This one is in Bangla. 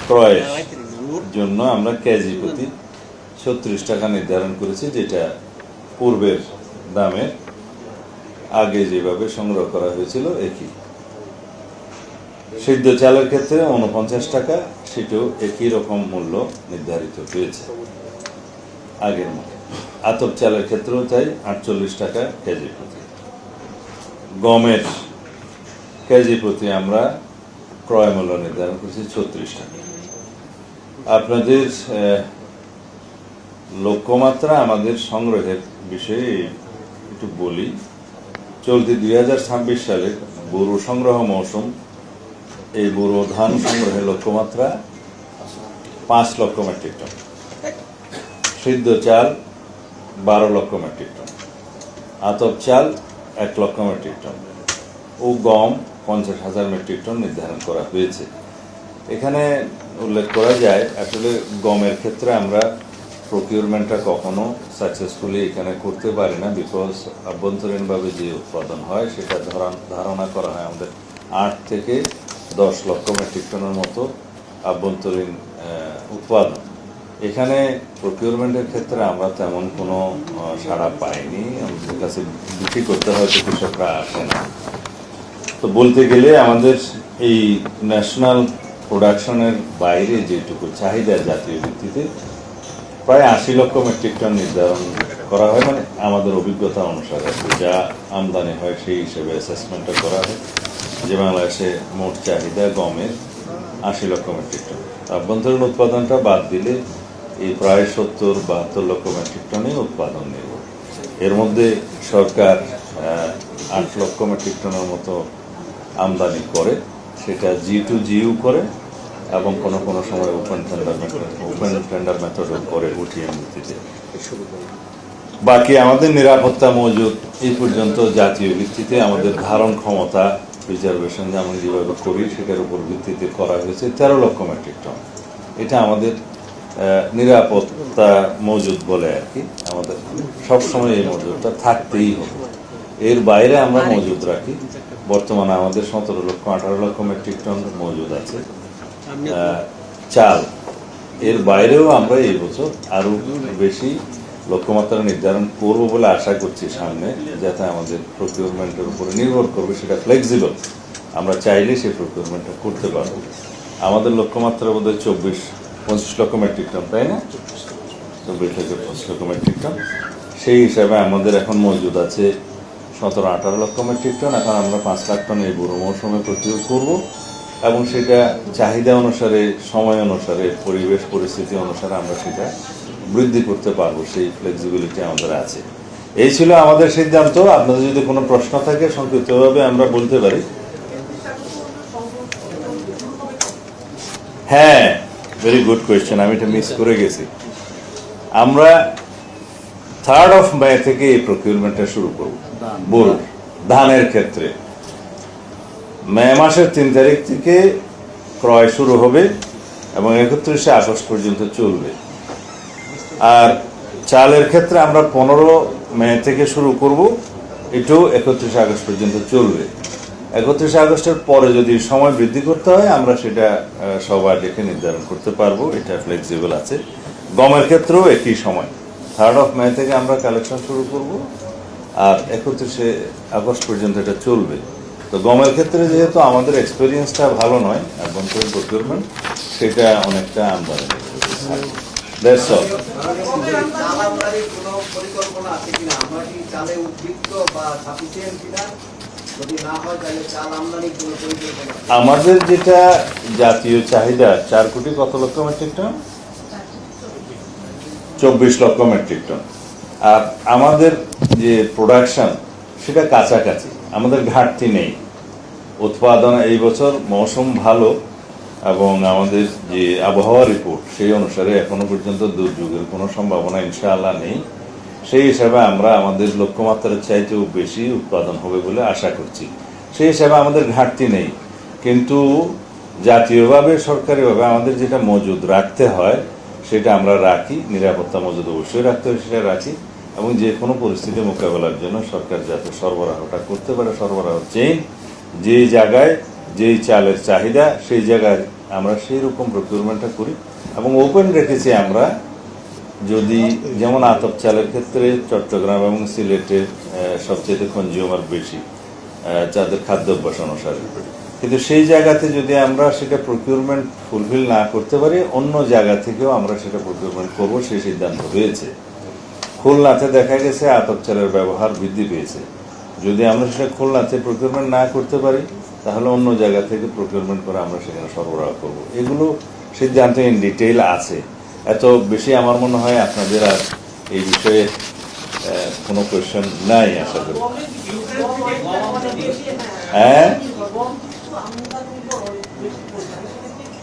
ক্রয়ের জন্য আমরা কেজি প্রতি ৩৬ টাকা নির্ধারণ করেছি, যেটা পূর্বের দামের আগে যেভাবে সংগ্রহ করা হয়েছিল একই। সিদ্ধ চালের ক্ষেত্রে ৪৯ টাকা, সেটাও একই রকম মূল্য নির্ধারিত হয়েছে আগের মতো। আতপ চালের ক্ষেত্রেও তাই ৪৮ টাকা কেজি প্রতি। গমের কেজি প্রতি আমরা ক্রয় মূল্য নির্ধারণ করেছি ৩৬ টাকা। আপনাদের লক্ষ্যমাত্রা আমাদের সংগ্রহের বিষয়ে একটু বলি। চলতি ২০২৬ সালের বোরো সংগ্রহ মৌসুম, এই বোরো ধান সংগ্রহের লক্ষ্যমাত্রা ৫ লক্ষ মেট্রিক টন, সিদ্ধ চাল ১২ লক্ষ মেট্রিক টন, আতপ চাল ১ লক্ষ মেট্রিক টন ও গম ৫০,০০০ মেট্রিক টন নির্ধারণ করা হয়েছে। এখানে উল্লেখ করা যায়, আসলে গমের ক্ষেত্রে আমরা প্রকিউরমেন্টটা কখনো সাকসেসফুলি এখানে করতে পারি না, বিকজ আভ্যন্তরীণভাবে যে উৎপাদন হয় সেটা ধারণা করা হয় আমাদের ৮ থেকে ১০ লক্ষ মেট্রিক টনের মতো আভ্যন্তরীণ উৎপাদন। এখানে প্রকিউরমেন্টের ক্ষেত্রে আমরা তেমন কোনো সাড়া পাইনি, আমাদের কাছে বিক্রি করতে হয়তো কৃষকরা আসে না। তো বলতে গেলে আমাদের এই ন্যাশনাল প্রোডাকশনের বাইরে যেটুকু চাহিদা জাতীয় ভিত্তিতে প্রায় ৮০ লক্ষ মেট্রিক টন নির্ধারণ করা হয়, মানে আমাদের অভিজ্ঞতা অনুসারে যা আমদানি হয় সেই হিসেবে অ্যাসেসমেন্টটা করা হয় যে বাংলাদেশে মোট চাহিদা গমের ৮০ লক্ষ মেট্রিক টন। আভ্যন্তরীণ উৎপাদনটা বাদ দিলে এই প্রায় ৭০-৭২ লক্ষ মেট্রিক টনই উৎপাদন নেব। এর মধ্যে সরকার ৮ লক্ষ মেট্রিক টনের মতো আমদানি করে, সেটা G2GU করে এবং কোনো কোনো সময় ওপেন টেন্ডার মেথডও করে ওটিএম ভিত্তিতে। বাকি আমাদের নিরাপত্তা মজুদ এই পর্যন্ত জাতীয় ভিত্তিতে আমাদের ধারণ ক্ষমতা রিজার্ভেশন আমরা যেভাবে করি সেটার উপর ভিত্তিতে করা হয়েছে ১৩ লক্ষ মেট্রিক টন। এটা আমাদের নিরাপত্তা মজুদ বলে আর কি, আমাদের সবসময় এই মজুদটা থাকতেই হবে। এর বাইরে আমরা মজুদ রাখি। বর্তমানে আমাদের ১৭ লক্ষ ১৮ লক্ষ মেট্রিক টন মজুদ আছে চাল। এর বাইরেও আমরা এই বছর আরো বেশি লক্ষ্যমাত্রা নির্ধারণ করব বলে আশা করছি সামনে, যাতে আমাদের প্রকিউরমেন্টের উপরে নির্ভর করবে সেটা ফ্লেক্সিবল, আমরা চাইলে সেই প্রকিউরমেন্টটা করতে পারবো। আমাদের লক্ষ্যমাত্রা বোধহয় ২৪-২৫ লক্ষ মেট্রিক টন, তাই না? ২৪ থেকে ২৫ লক্ষ মেট্রিক টন। সেই হিসাবে আমাদের এখন মজুদ আছে ১৭-১৮ লক্ষ মেট্রিক টন। এখন আমরা ৫ লাখ টন এই বোরো মৌসুমে প্রকিউর করব এবং সেটা চাহিদা অনুসারে, সময় অনুসারে, পরিবেশ পরিস্থিতি অনুসারে আমরা সেটা বৃদ্ধি করতে পারবো, সেই ফ্লেক্সিবিলিটি আমাদের আছে। এই ছিল আমাদের সিদ্ধান্ত। আপনাদের যদি কোনো প্রশ্ন থাকে সংক্ষিপ্তভাবে আমরা বলতে পারি। হ্যাঁ, ভেরি গুড কোয়েশ্চেন, আমি এটা মিস করে গেছি। আমরা 3 মে থেকে এই প্রকিউরমেন্টটা শুরু করব বোরো ধানের ক্ষেত্রে। মে মাসের ৩ তারিখ থেকে ক্রয় শুরু হবে এবং ৩১ আগস্ট পর্যন্ত চলবে। আর চালের ক্ষেত্রে আমরা ১৫ মে থেকে শুরু করব, এটাও ৩১ আগস্ট পর্যন্ত চলবে। ৩১ আগস্টের পরে যদি সময় বৃদ্ধি করতে হয় আমরা সেটা সবার ডেকে নির্ধারণ করতে পারবো, এটা ফ্লেক্সিবল আছে। গমের ক্ষেত্রেও একই সময় 3 মে থেকে আমরা কালেকশন শুরু করব আর ৩১ আগস্ট পর্যন্ত এটা চলবে। তো গমের ক্ষেত্রে যেহেতু আমাদের এক্সপিরিয়েন্সটা ভালো নয়, আভ্যন্তরীণ প্রকিউরমেন্ট, সেটা অনেকটা আমদানি থাকবে। That's all. আমাদের যেটা জাতীয় চাহিদা ৪ কোটি কত লক্ষ মেট্রিক টন, ২৪ লক্ষ মেট্রিক টন। আর আমাদের যে প্রোডাকশন সেটা কাছাকাছি, আমাদের ঘাটতি নেই। উৎপাদন এই বছর মৌসুম ভালো এবং আমাদের যে আবহাওয়া রিপোর্ট সেই অনুসারে এখনো পর্যন্ত দুর্যোগের কোনো সম্ভাবনা ইনশাআল্লাহ নেই। সেই হিসাবে আমরা আমাদের লক্ষ্যমাত্রার চাইতেও বেশি উৎপাদন হবে বলে আশা করছি। সেই হিসাবে আমাদের ঘাটতি নেই, কিন্তু জাতীয়ভাবে সরকারিভাবে আমাদের যেটা মজুদ রাখতে হয় সেটা আমরা রাখি। নিরাপত্তা মজুদ অবশ্যই রাখতে হয়, সেটা রাখি। এবং যে কোনো পরিস্থিতি মোকাবেলার জন্য সরকার যাতে সরবরাহটা করতে পারে, সরবরাহ চেইন যে জায়গায় যেই চালের চাহিদা সেই জায়গায় আমরা সেই রকম প্রকিউরমেন্টটা করি এবং ওপেন রেখেছি আমরা। যদি যেমন আতপ চালের ক্ষেত্রে চট্টগ্রাম এবং সিলেটে সবচেয়ে কনজিউমার বেশি যাদের খাদ্যাভ্যাস অনুসারে, কিন্তু সেই জায়গাতে যদি আমরা সেটা প্রকিউরমেন্ট ফুলফিল না করতে পারি, অন্য জায়গা থেকেও আমরা সেটা প্রকিউরমেন্ট করবো, সেই সিদ্ধান্ত হয়েছে। খুলনাতে দেখা গেছে আতপ চালের ব্যবহার বৃদ্ধি পেয়েছে। যদি আমরা সেটা খুলনাতে প্রকিউরমেন্ট না করতে পারি, তাহলে অন্য জায়গা থেকে প্রকিউরমেন্ট করে আমরা সেখানে সরবরাহ করব। এগুলো সিদ্ধান্ত ইন ডিটেইল আছে। এত বেশি আমার মনে হয় আপনাদের আর এই বিষয়ে কোনো কোয়েশ্চেন নাই আশা করি। হ্যাঁ,